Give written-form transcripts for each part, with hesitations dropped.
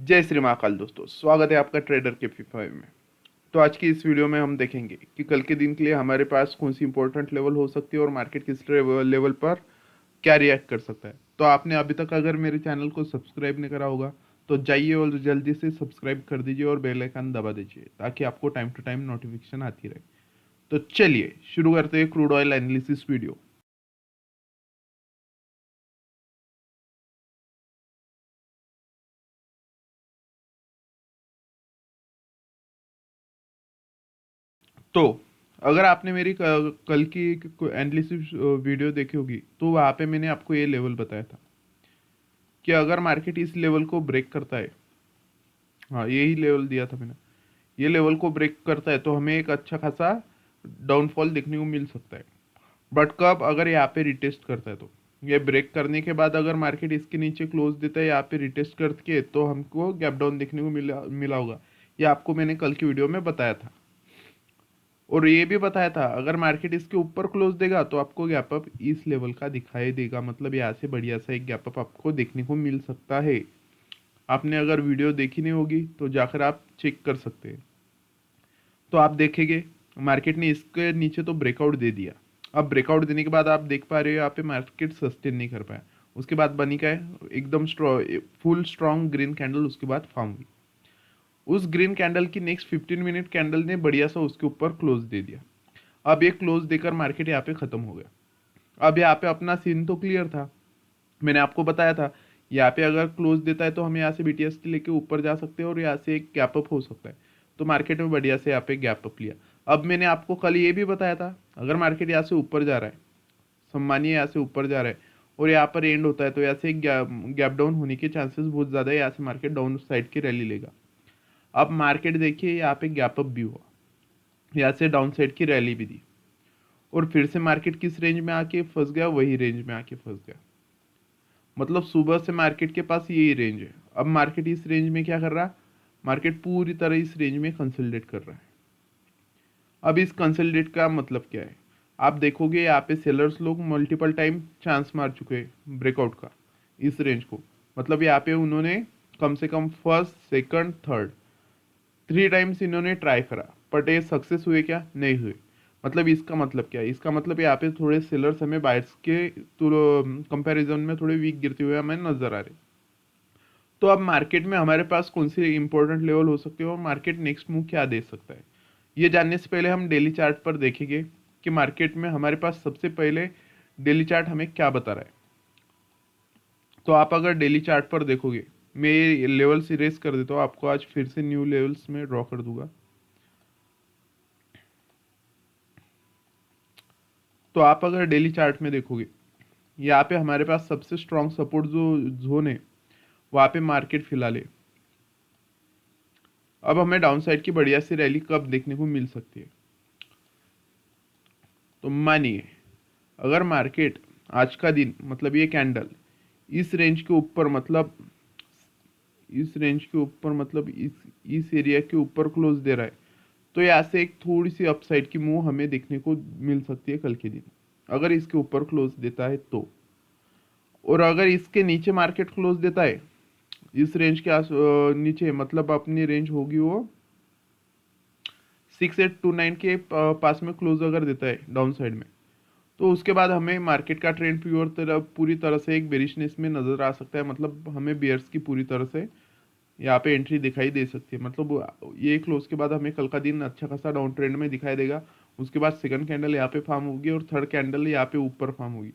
जय श्री महाकाल दोस्तों, स्वागत है आपका ट्रेडर के P5 में। तो आज की इस वीडियो में हम देखेंगे कि कल के दिन के लिए हमारे पास कौन सी इंपॉर्टेंट लेवल हो सकती है और मार्केट किस लेवल पर क्या रिएक्ट कर सकता है। तो आपने अभी तक अगर मेरे चैनल को सब्सक्राइब नहीं करा होगा तो जाइए और जल्दी से सब्सक्राइब कर दीजिए और बेल आइकन दबा दीजिए ताकि आपको टाइम टू टाइम नोटिफिकेशन आती रहे। तो चलिए शुरू करते हैं क्रूड ऑयल एनालिसिस वीडियो। तो अगर आपने मेरी कल की एनालिसिस वीडियो देखी होगी तो वहाँ पे मैंने आपको ये लेवल बताया था कि अगर मार्केट इस लेवल को ब्रेक करता है, हाँ यही लेवल दिया था मैंने, ये लेवल को ब्रेक करता है तो हमें एक अच्छा खासा डाउनफॉल देखने को मिल सकता है। बट कब? अगर यहाँ पे रिटेस्ट करता है तो ये ब्रेक करने के बाद अगर मार्केट इसके नीचे क्लोज देता है यहाँ पे रिटेस्ट करके तो हमको गैप डाउन देखने को मिला होगा। ये आपको मैंने कल की वीडियो में बताया था और ये भी बताया था अगर मार्केट इसके ऊपर क्लोज देगा तो आपको गैप अप इस लेवल का दिखाई देगा, मतलब यहाँ से बढ़िया सा एक गैप अप आपको देखने को मिल सकता है। आपने अगर वीडियो देखी नहीं होगी तो जाकर आप चेक कर सकते हैं। तो आप देखेंगे मार्केट ने इसके नीचे तो ब्रेकआउट दे दिया। अब ब्रेकआउट देने के बाद आप देख पा रहे हो यहाँ पे मार्केट सस्टेन नहीं कर पाया। उसके बाद बनी का है एकदम फुल स्ट्रॉन्ग ग्रीन कैंडल, उसके बाद फॉर्म हुई। उस ग्रीन कैंडल की नेक्स्ट 15 मिनट कैंडल ने बढ़िया सा उसके ऊपर क्लोज दे दिया। अब ये क्लोज देकर मार्केट यहाँ पे खत्म हो गया। अब यहाँ पे अपना सीन तो क्लियर था, मैंने आपको बताया था यहाँ पे अगर क्लोज देता है तो हम यहाँ से BTS लेके ऊपर जा सकते हैं और यहाँ से एक गैप अप हो सकता है। तो मार्केट में बढ़िया से यहाँ पे गैप अप लिया। अब मैंने आपको कल ये भी बताया था अगर मार्केट यहाँ से ऊपर जा रहा है, सम्मानिए यहाँ से ऊपर जा रहा है और यहाँ पर एंड होता है तो यहाँ से एक गैप डाउन होने के चांसेस बहुत ज़्यादा है, यहाँ से मार्केट डाउन साइड की रैली लेगा। अब मार्केट देखिए यहाँ पे गैप अप भी हुआ, यहाँ से डाउन साइड की रैली भी दी और फिर से मार्केट किस रेंज में आके फंस गया, वही रेंज में आके फंस गया। मतलब सुबह से मार्केट के पास यही रेंज है। अब मार्केट इस रेंज में क्या कर रहा है, मार्केट पूरी तरह इस रेंज में कंसोलिडेट कर रहा है। अब इस कंसोलिडेट का मतलब क्या है, आप देखोगे यहाँ पे सेलर्स लोग मल्टीपल टाइम चांस मार चुके हैं ब्रेकआउट का इस रेंज को। मतलब यहाँ पे उन्होंने कम से come first second third 3 times इन्होंने ट्राई करा, बट ये सक्सेस हुए क्या? नहीं हुए। मतलब इसका मतलब क्या है, इसका मतलब यहाँ पे थोड़े सेलर्स हमें बायर्स के कंपैरिजन में थोड़े वीक गिरते हुए हमें नजर आ रहे। तो अब मार्केट में हमारे पास कौन सी इंपॉर्टेंट लेवल हो सकते हो और मार्केट नेक्स्ट मूव क्या दे सकता है, ये जानने से पहले हम डेली चार्ट पर देखेंगे कि मार्केट में हमारे पास सबसे पहले डेली चार्ट हमें क्या बता रहा है। तो आप अगर डेली चार्ट पर देखोगे, मैं ये लेवल्स इरेज कर देता हूँ, आपको आज फिर से न्यू लेवल्स में ड्रॉ कर दूंगा। तो आप अगर डेली चार्ट में देखोगे यहाँ पे हमारे पास सबसे स्ट्रॉन्ग सपोर्ट जो जोन है वहाँ पे मार्केट फिलहाल है। अब हमें डाउन साइड की बढ़िया सी रैली कब देखने को मिल सकती है, तो मानिए अगर मार्केट आज का दिन मतलब ये कैंडल इस रेंज के ऊपर मतलब इस एरिया के ऊपर क्लोज दे रहा है तो यहाँ से एक थोड़ी सी अपसाइड की मूव हमें देखने को मिल सकती है कल के दिन, अगर इसके ऊपर क्लोज देता है तो। और अगर इसके नीचे मार्केट क्लोज देता है इस रेंज के नीचे, मतलब अपनी रेंज होगी वो 6829 के पास में क्लोज अगर देता है डाउन साइड में, तो उसके बाद हमें मार्केट का ट्रेंड पूरी तरह से एक बेरिशनेस में नजर आ सकता है। मतलब हमें बियर्स की पूरी तरह से यहाँ पे एंट्री दिखाई दे सकती है। मतलब ये क्लोज के बाद हमें कल का दिन अच्छा खासा डाउन ट्रेंड में दिखाई देगा। उसके बाद सेकंड कैंडल यहाँ पे फॉर्म होगी और थर्ड कैंडल यहाँ पे ऊपर फॉर्म होगी।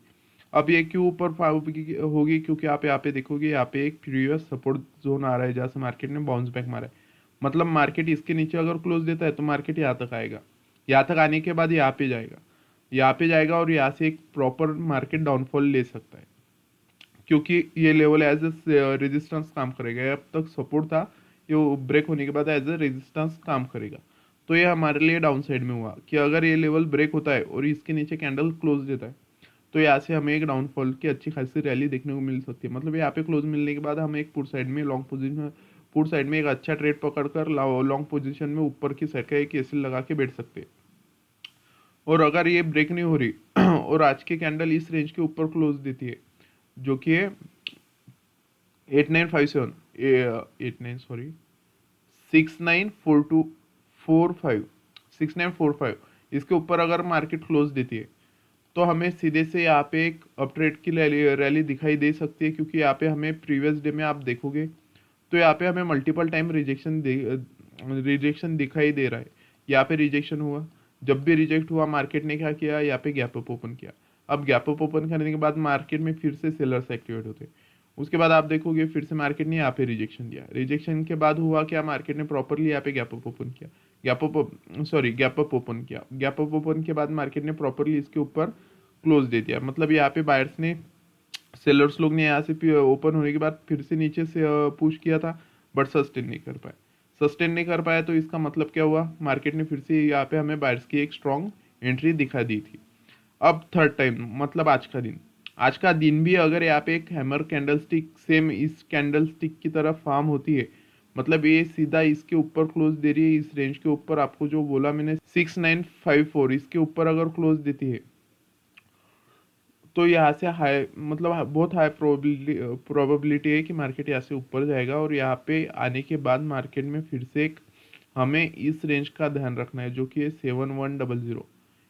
अब ये क्यों ऊपर फॉर्म होगी, क्योंकि आप यहाँ पे देखोगे यहाँ पे एक प्रीवियस सपोर्ट जोन आ रहा है जहाँ से मार्केट ने बाउंस बैक मारा है। मतलब मार्केट इसके नीचे अगर क्लोज देता है तो मार्केट यहाँ तक आएगा, यहाँ तक आने के बाद यहाँ पे जाएगा, यहाँ पे जाएगा और यहाँ से एक प्रॉपर मार्केट डाउनफॉल ले सकता है, क्योंकि ये लेवल एज ए रेजिस्टेंस काम करेगा। अब तक सपोर्ट था, ये ब्रेक होने के बाद एज ए रेजिस्टेंस काम करेगा। तो ये हमारे लिए डाउन साइड में हुआ कि अगर ये लेवल ब्रेक होता है और इसके नीचे कैंडल क्लोज देता है तो यहाँ से हमें एक डाउनफॉल की अच्छी खासी रैली देखने को मिल सकती है। मतलब यहाँ पे क्लोज मिलने के बाद हम एक पुट साइड में एक अच्छा ट्रेड पकड़कर लॉन्ग पोजीशन में ऊपर की साइड का एक एसिल लगा के बैठ सकते हैं। और अगर ये ब्रेक नहीं हो रही और आज की कैंडल इस रेंज के ऊपर क्लोज देती है जो कि है 8957, 89 सॉरी 694245 6945 इसके ऊपर अगर मार्केट क्लोज देती है तो हमें सीधे से यहाँ पे एक अप ट्रेड की रैली दिखाई दे सकती है, क्योंकि यहाँ पे हमें प्रीवियस डे में आप देखोगे तो यहाँ पे हमें मल्टीपल टाइम रिजेक्शन दिखाई दे रहा है। यहाँ पे रिजेक्शन हुआ, जब भी रिजेक्ट हुआ मार्केट ने क्या किया, यहाँ पे गैप अप ओपन किया। अब गैप अप ओपन करने के बाद मार्केट में फिर से सेलर्स एक्टिवेट होते, उसके बाद आप देखोगे फिर से मार्केट ने यहाँ पे रिजेक्शन दिया। रिजेक्शन के बाद हुआ क्या, मार्केट ने प्रॉपरली यहाँ पे गैप अप ओपन किया, गैप अप ओपन किया। गैप अप ओपन के बाद मार्केट ने प्रॉपरली इसके ऊपर क्लोज दे दिया। मतलब यहाँ पे बायर्स ने, सेलर्स लोग ने यहाँ से ओपन होने के बाद फिर से नीचे से पुश किया था, बट सस्टेन नहीं कर पाए। सस्टेन नहीं कर पाया तो इसका मतलब क्या हुआ, मार्केट ने फिर से यहाँ पे हमें बायर्स की एक स्ट्रॉन्ग एंट्री दिखा दी थी। अब थर्ड टाइम मतलब आज का दिन भी अगर यहाँ पे एक हैमर कैंडलस्टिक सेम इस कैंडलस्टिक की तरफ फॉर्म होती है, मतलब ये सीधा इसके ऊपर क्लोज दे रही है, इस रेंज के ऊपर, आपको जो बोला मैंने 6954 इसके ऊपर अगर क्लोज देती है तो यहाँ से हाई मतलब बहुत हाई प्रोबेबिलिटी है कि मार्केट यहाँ से ऊपर जाएगा। और यहाँ पे आने के बाद मार्केट में फिर से एक हमें इस रेंज का ध्यान रखना है जो कि है 7100।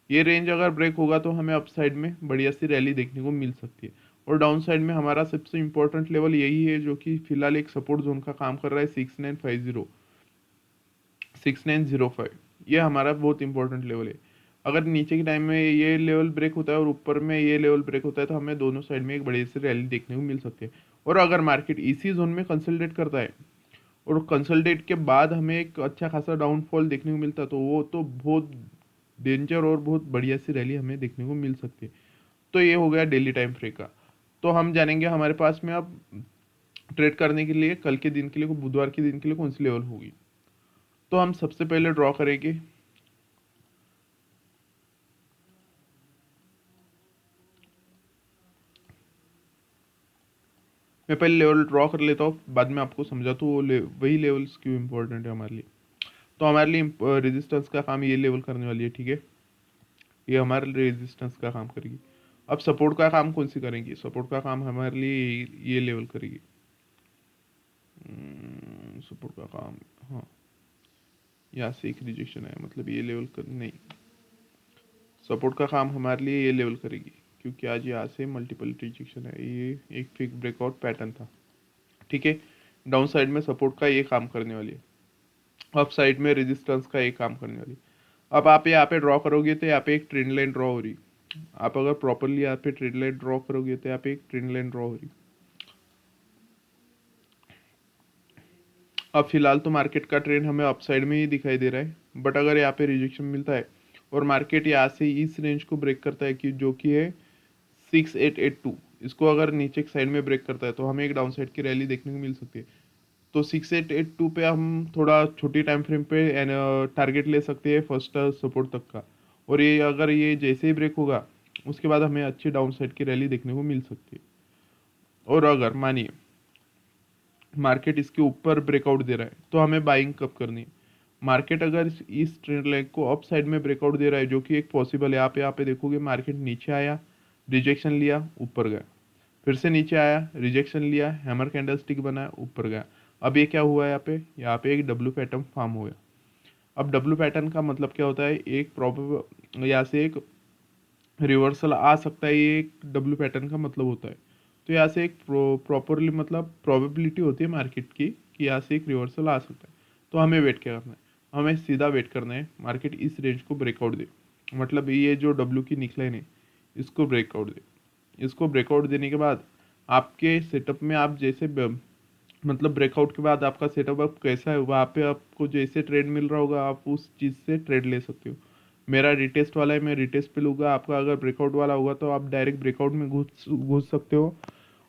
ये रेंज अगर ब्रेक होगा तो हमें अपसाइड में बढ़िया सी रैली देखने को मिल सकती है। और डाउन साइड में हमारा सबसे इंपॉर्टेंट लेवल यही है जो कि फिलहाल एक सपोर्ट जोन का काम कर रहा है, 6905। ये हमारा बहुत इंपॉर्टेंट लेवल है। अगर नीचे के टाइम में ये लेवल ब्रेक होता है और ऊपर में ये लेवल ब्रेक होता है तो हमें दोनों साइड में एक बड़ी सी रैली देखने को मिल सकती है। और अगर मार्केट इसी जोन में कंसोलिडेट करता है और कंसोलिडेट के बाद हमें एक अच्छा खासा डाउनफॉल देखने को मिलता है तो वो तो बहुत डेंजर और बहुत बढ़िया सी रैली हमें देखने को मिल सकती है। तो ये हो गया डेली टाइम फ्रेम का। तो हम जानेंगे हमारे पास में अब ट्रेड करने के लिए कल के दिन के लिए, बुधवार के दिन के लिए कौन सी लेवल होगी। तो हम सबसे पहले ड्रॉ करेंगे मैं पहले लेवल ड्रॉ कर लेता हूँ, बाद में आपको समझाता हूँ वही लेवल्स क्यों इंपॉर्टेंट है हमारे लिए। तो हमारे लिए रेजिस्टेंस का काम ये लेवल करने वाली है, ठीक है, ये हमारे रेजिस्टेंस का काम करेगी। अब सपोर्ट का काम कौन सी करेंगी, सपोर्ट का काम हमारे लिए ये लेवल करेगी। सपोर्ट का काम, हाँ यहाँ से एक रिजेक्शन है, मतलब ये लेवल कर नहीं, सपोर्ट का काम हमारे लिए ये लेवल करेगी, क्योंकि आज यहाँ से मल्टीपल रिजेक्शन है, ये एक फिक ब्रेकआउट पैटर्न था, ठीक है। डाउन साइड में सपोर्ट का ये काम करने वाली है, अप साइड में रेजिस्टेंस का ये काम करने वाली है। अब आप यहाँ पे ड्रॉ करोगे तो यहाँ पे एक ट्रेंड लाइन ड्रॉ हो रही, आप अगर प्रॉपरली यहाँ पे ट्रेंड लाइन ड्रॉ करोगे तो यहाँ पे एक ट्रेंड लाइन ड्रॉ हो रही। अब फिलहाल तो मार्केट का ट्रेंड हमें अपसाइड में ही दिखाई दे रहा है, बट अगर यहाँ पे रिजेक्शन मिलता है और मार्केट यहाँ से इस रेंज को ब्रेक करता है कि जो कि है 6882, इसको अगर नीचे की साइड में ब्रेक करता है तो हमें एक डाउन साइड की रैली देखने को मिल सकती है। तो 6882 पे हम थोड़ा छोटी टाइम फ्रेम पे टारगेट ले सकते हैं फर्स्ट सपोर्ट तक का। और ये अगर ये जैसे ही ब्रेक होगा उसके बाद हमें अच्छी डाउन साइड की रैली देखने को मिल सकती है। और अगर मानिए मार्केट इसके ऊपर ब्रेकआउट दे रहा है तो हमें बाइंग कब करनी है। मार्केट अगर इस ट्रेंड लाइन को अप साइड में ब्रेकआउट दे रहा है जो कि एक पॉसिबल है, यहाँ पे देखोगे मार्केट नीचे आया, रिजेक्शन लिया, ऊपर गया, फिर से नीचे आया, रिजेक्शन लिया, हैमर कैंडल स्टिक बनाया, ऊपर गया। अब ये क्या हुआ, यहाँ पे एक डब्ल्यू पैटर्न फॉर्म हो गया। अब डब्ल्यू पैटर्न का मतलब क्या होता है, एक प्रॉपर यहाँ से एक रिवर्सल आ सकता है, ये एक डब्ल्यू पैटर्न का मतलब होता है। तो यहाँ से एक प्रॉपरली मतलब प्रोबेबिलिटी होती है मार्केट की कि यहाँ से एक रिवर्सल आ सकता है। तो हमें वेट क्या करना है, हमें सीधा वेट करना है मार्केट इस रेंज को ब्रेकआउट दे, मतलब ये जो डब्ल्यू की निकलाइन है इसको ब्रेकआउट दे। इसको ब्रेकआउट देने के बाद आपके सेटअप में आप जैसे मतलब ब्रेकआउट के बाद आपका सेटअप अब कैसा है, वहाँ पे आपको जैसे ट्रेड मिल रहा होगा आप उस चीज़ से ट्रेड ले सकते हो। मेरा रिटेस्ट वाला है, मैं रिटेस्ट पे लूँगा, आपका अगर ब्रेकआउट वाला होगा तो आप डायरेक्ट ब्रेकआउट में घुस घुस सकते हो।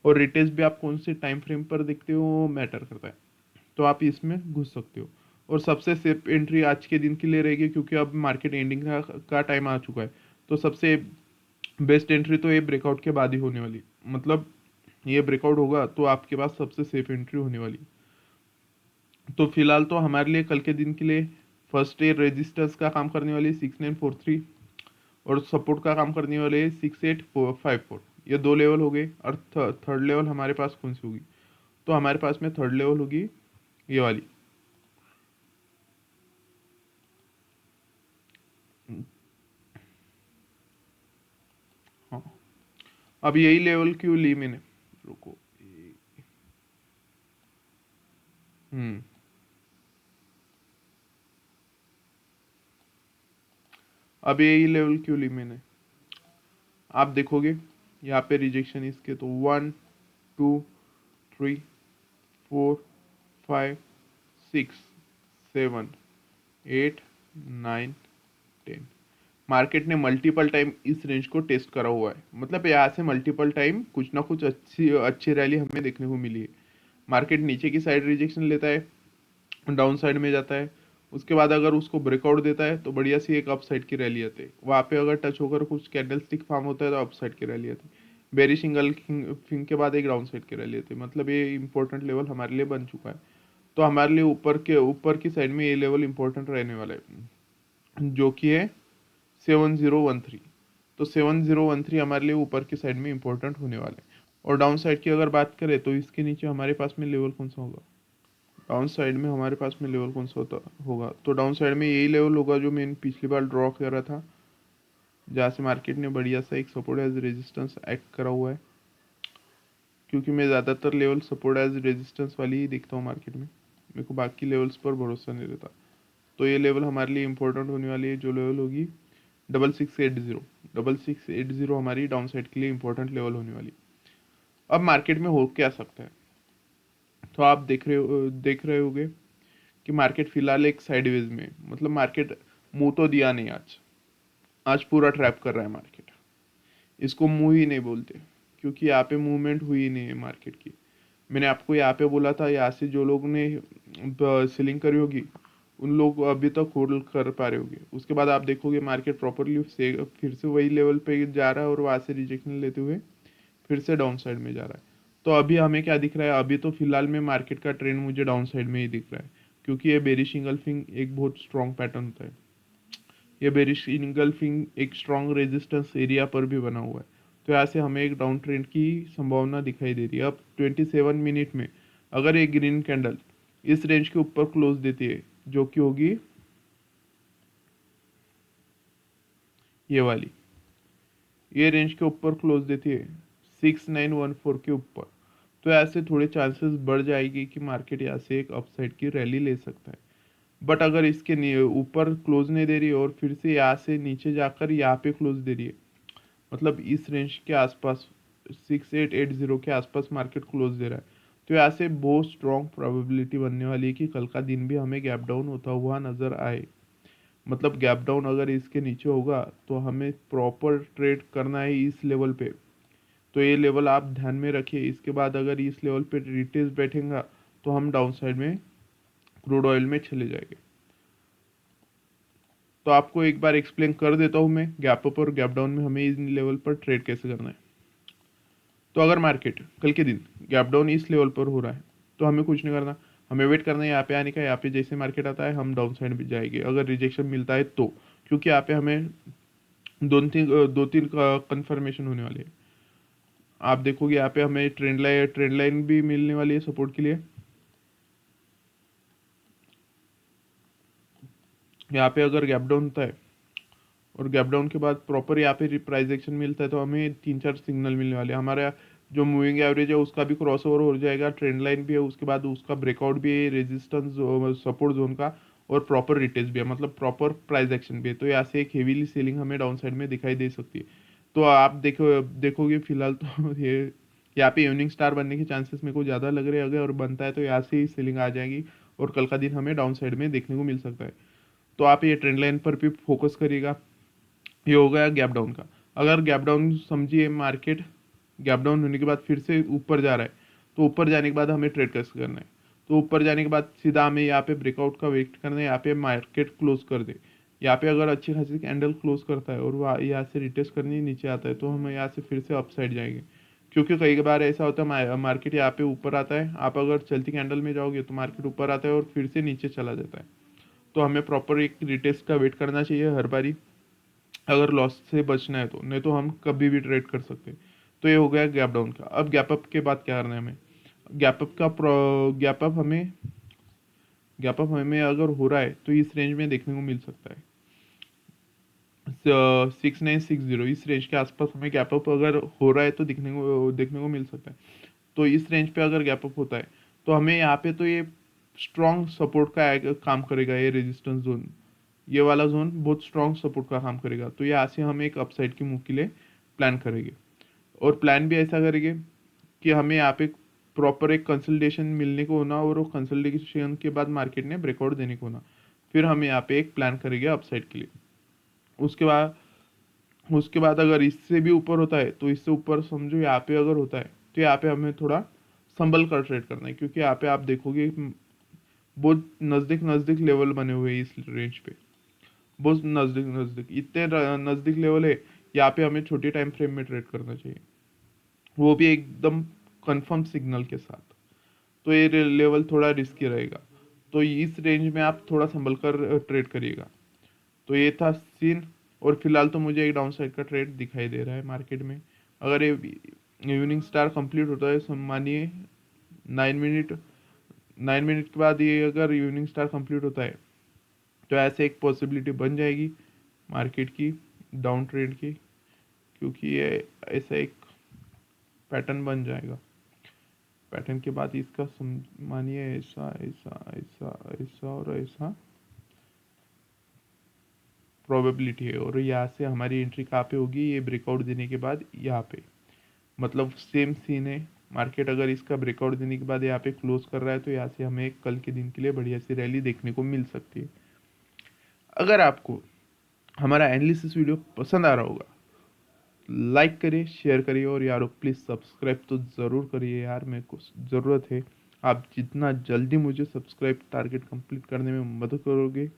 और रिटेस्ट भी आप कौन से टाइम फ्रेम पर देखते हो मैटर करता है, तो आप इसमें घुस सकते हो। और सबसे सेफ एंट्री आज के दिन के लिए रहेगी, क्योंकि अब मार्केट एंडिंग का टाइम आ चुका है। तो सबसे बेस्ट एंट्री तो ये ब्रेकआउट के बाद ही होने वाली, मतलब ये ब्रेकआउट होगा तो आपके पास सबसे सेफ एंट्री होने वाली। तो फिलहाल तो हमारे लिए कल के दिन के लिए फर्स्ट ईयर रेजिस्टेंस का काम करने वाली 6943 और सपोर्ट का काम करने वाले 6854, ये दो लेवल हो गए। और थर्ड लेवल हमारे पास कौन सी होगी, तो हमारे पास में थर्ड लेवल होगी ये वाली। हाँ, अब यही लेवल क्यों ली मैंने, रुको। हम्म अब यही लेवल क्यों ली मैंने, आप देखोगे यहाँ पे रिजेक्शन इसके तो 1 2 3 4 5 6 7 8 9 10। मार्केट ने मल्टीपल टाइम इस रेंज को टेस्ट करा हुआ है, मतलब यहाँ से मल्टीपल टाइम कुछ ना कुछ अच्छी अच्छी रैली हमें देखने को मिली है। मार्केट नीचे की साइड रिजेक्शन लेता है, डाउन साइड में जाता है, उसके बाद अगर उसको ब्रेकआउट देता है तो बढ़िया सी एक अप साइड की रैली आती है, वहाँ पे अगर टच होकर कुछ कैंडल स्टिक फॉर्म होता है तो अप साइड की रैली आती है, बेरी सिंगल फिंग के बाद एक डाउन साइड की रैली आती है। मतलब ये इंपॉर्टेंट लेवल हमारे लिए बन चुका है। तो हमारे लिए ऊपर की साइड में ये लेवल इंपॉर्टेंट रहने वाला है, जो कि है 7013। तो 7013 हमारे लिए ऊपर की साइड में इंपॉर्टेंट होने वाला है। और डाउन साइड की अगर बात करें तो इसके नीचे हमारे पास में लेवल कौन सा होगा, डाउन साइड में हमारे पास में लेवल कौन सा होता होगा, तो डाउन साइड में यही लेवल होगा जो मैंने पिछली बार ड्रॉ करा था, जहाँ से मार्केट ने बढ़िया सा एक सपोर्ट एज रेजिस्टेंस एक्ट करा हुआ है। क्योंकि मैं ज़्यादातर लेवल सपोर्ट एज रेजिस्टेंस वाली ही देखता हूँ मार्केट में, मेरे को बाकी लेवल्स पर भरोसा नहीं रहता। तो ये लेवल हमारे लिए इंपॉर्टेंट होने वाली है, जो लेवल होगी 6680। 6680 हमारी डाउन साइड के लिए इंपॉर्टेंट लेवल होने वाली। अब मार्केट में हो क्या सकता है, तो आप देख रहे होगे कि मार्केट फिलहाल एक साइडवेज में, मतलब मार्केट मुंह तो दिया नहीं आज, आज पूरा ट्रैप कर रहा है मार्केट। इसको मुंह ही नहीं बोलते, क्योंकि यहाँ पे मूवमेंट हुई ही नहीं है मार्केट की। मैंने आपको यहाँ पे बोला था, यहाँ से जो लोग ने सेलिंग करी होगी उन लोग अभी तक होल्ड कर पा रहे होंगे। उसके बाद आप देखोगे मार्केट प्रॉपरली से फिर से वही लेवल पे जा रहा है और वहाँ से रिजेक्शन लेते हुए फिर से डाउन साइड में जा रहा है। तो अभी हमें क्या दिख रहा है, अभी तो फिलहाल में मार्केट का ट्रेंड मुझे डाउन साइड में ही दिख रहा है, क्योंकि ये बेरिश इंगल्फिंग एक बहुत स्ट्रॉन्ग पैटर्न होता है। ये बेरिश इंगल्फिंग एक स्ट्रॉन्ग रेजिस्टेंस एरिया पर भी बना हुआ है। तो यहाँ से हमें एक डाउन ट्रेंड की संभावना दिखाई दे रही है। अब 27 मिनट में अगर एक ग्रीन कैंडल इस रेंज के ऊपर क्लोज देती है, जो कि होगी ये वाली, ये रेंज के ऊपर क्लोज देती है 6914 के ऊपर, तो ऐसे थोड़े चांसेस बढ़ जाएगी कि मार्केट यहाँ से एक अपसाइड की रैली ले सकता है। बट अगर इसके ऊपर क्लोज नहीं दे रही है और फिर से यहाँ से नीचे जाकर यहाँ पे क्लोज दे रही है, मतलब इस रेंज के आसपास 6880 के आसपास मार्केट क्लोज दे रहा है, तो यहाँ से बहुत स्ट्रॉन्ग प्रोबेबिलिटी बनने वाली है कि कल का दिन भी हमें गैप डाउन होता हुआ नजर आए। मतलब गैप डाउन अगर इसके नीचे होगा तो हमें प्रॉपर ट्रेड करना है इस लेवल पे। तो ये लेवल आप ध्यान में रखिए। इसके बाद अगर इस लेवल पे रिटेस्ट बैठेगा तो हम डाउन साइड में क्रूड ऑयल में चले जाएंगे। तो आपको एक बार एक्सप्लेन कर देता हूँ मैं, गैप अप और गैप डाउन में हमें इन लेवल पर ट्रेड कैसे करना है। तो अगर मार्केट कल के दिन गैप डाउन इस लेवल पर हो रहा है तो हमें कुछ नहीं करना, हमें वेट करना है यहाँ पे आने का। यहाँ पे जैसे मार्केट आता है हम डाउन साइड में जाएंगे अगर रिजेक्शन मिलता है तो, क्योंकि यहाँ पे हमें दो तीन कंफर्मेशन होने वाले हैं। आप देखोगे यहाँ पे हमें ट्रेंड लाइन भी मिलने वाली है सपोर्ट के लिए। यहाँ पे अगर गैप डाउन होता है और गैप डाउन के बाद प्रॉपर यहाँ पे प्राइस एक्शन मिलता है तो हमें तीन चार सिग्नल मिलने वाले हैं। हमारा जो मूविंग एवरेज है उसका भी क्रॉस ओवर हो जाएगा, ट्रेंड लाइन भी है, उसके बाद उसका ब्रेकआउट भी है, रेजिस्टेंस सपोर्ट जोन का, और प्रॉपर रिटेस्ट भी है, मतलब प्रॉपर प्राइस एक्शन भी है। तो यहाँ से एक हेवीली सेलिंग हमें डाउन साइड में दिखाई दे सकती है। तो आप देखोगे फिलहाल तो ये यहाँ पे इवनिंग स्टार बनने के चांसेस मेरे को ज़्यादा लग रहे हैं, अगर बनता है तो यहाँ से ही सेलिंग आ जाएगी और कल का दिन हमें डाउन साइड में देखने को मिल सकता है। तो आप ये ट्रेंड लाइन पर भी फोकस करिएगा। ये हो गया गैप डाउन का। अगर गैप डाउन समझिए मार्केट गैप डाउन होने के बाद फिर से ऊपर जा रहा है, तो ऊपर जाने के बाद हमें ट्रेड कैसे करना है, तो ऊपर जाने के बाद सीधा हमें यहाँ पे ब्रेकआउट का वेट करना है। यहाँ पे मार्केट क्लोज कर दे, यहाँ पे अगर अच्छी खासी कैंडल क्लोज करता है और वह यहाँ से रिटेस्ट करने नीचे आता है तो हम यहाँ से फिर से अपसाइड जाएंगे। क्योंकि कई बार ऐसा होता है मार्केट यहाँ पे ऊपर आता है, आप अगर चलती कैंडल में जाओगे तो मार्केट ऊपर आता है और फिर से नीचे चला जाता है। तो हमें प्रॉपर एक रिटेस्ट का वेट करना चाहिए हर बारी, अगर लॉस से बचना है तो, नहीं तो हम कभी भी ट्रेड कर सकते हैं। तो ये हो गया गैप डाउन का। अब गैप अप के बाद क्या करना है हमें, गैप अप हमें अगर हो रहा है तो इस रेंज में देखने को मिल सकता है। 6960 इस रेंज के आसपास हमें गैप अप अगर हो रहा है तो देखने को मिल सकता है। तो इस रेंज पे अगर गैप अप होता है तो हमें यहाँ पे तो ये स्ट्रॉन्ग सपोर्ट का काम करेगा। ये रेजिस्टेंस जोन, ये वाला जोन बहुत स्ट्रॉन्ग सपोर्ट का काम करेगा। तो यहाँ से हम एक अपसाइड की मूव के लिए प्लान करेंगे, और प्लान भी ऐसा करेंगे कि हमें यहाँ पे प्रॉपर एक कंसल्टेशन मिलने को होना, और वो कंसल्टेशन के बाद मार्केट ने ब्रेकआउट देने को होना। फिर हम यहाँ पे एक प्लान करेंगे अपसाइड के लिए। उसके बाद उसके बाद अगर इससे भी ऊपर होता है तो इससे ऊपर समझो यहाँ पे अगर होता है तो यहाँ पे हमें थोड़ा संभल कर ट्रेड करना है, क्योंकि यहाँ पे आप देखोगे बहुत नज़दीक नज़दीक लेवल बने हुए हैं इस रेंज पे। बहुत नज़दीक नज़दीक इतने नज़दीक लेवल है, यहाँ पे हमें छोटे टाइम फ्रेम में ट्रेड करना चाहिए, वो भी एकदम कंफर्म सिग्नल के साथ। तो ये लेवल थोड़ा रिस्की रहेगा, तो इस रेंज में आप थोड़ा संभल कर ट्रेड करिएगा। तो ये था सीन। और फिलहाल तो मुझे एक डाउन साइड का ट्रेड दिखाई दे रहा है मार्केट में। अगर ये इवनिंग स्टार कंप्लीट होता है, मानिए 9 मिनट 9 मिनट के बाद ये अगर इवनिंग स्टार कंप्लीट होता है तो ऐसे एक पॉसिबिलिटी बन जाएगी मार्केट की डाउन ट्रेड की, क्योंकि ये ऐसा एक पैटर्न बन जाएगा। पैटर्न के बाद इसका मानिए ऐसा ऐसा ऐसा ऐसा और ऐसा प्रोबेबिलिटी है, और यहाँ से हमारी एंट्री कहाँ पे होगी, ये ब्रेकआउट देने के बाद यहाँ पे। मतलब सेम सीन है। मार्केट अगर इसका ब्रेकआउट देने के बाद यहाँ पे क्लोज कर रहा है तो यहाँ से हमें कल के दिन के लिए बढ़िया सी रैली देखने को मिल सकती है। अगर आपको हमारा एनालिसिस वीडियो पसंद आ रहा होगा, लाइक करिए, शेयर करिए, और यारो प्लीज़ सब्सक्राइब तो ज़रूर करिए यार, मेरे को ज़रूरत है। आप जितना जल्दी मुझे सब्सक्राइब टारगेट कंप्लीट करने में मदद करोगे,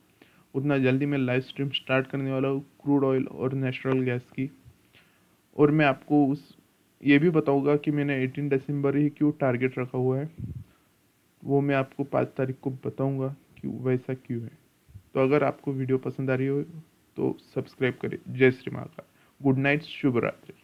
उतना जल्दी मैं लाइव स्ट्रीम स्टार्ट करने वाला हूँ क्रूड ऑयल और नेचुरल गैस की। और मैं आपको ये भी बताऊंगा कि मैंने 18 दिसंबर ही क्यों टारगेट रखा हुआ है, वो मैं आपको 5 तारीख को बताऊंगा कि वैसा क्यों है। तो अगर आपको वीडियो पसंद आ रही हो तो सब्सक्राइब करें। जय श्री महाकाल। गुड नाइट, शुभ रात्रि।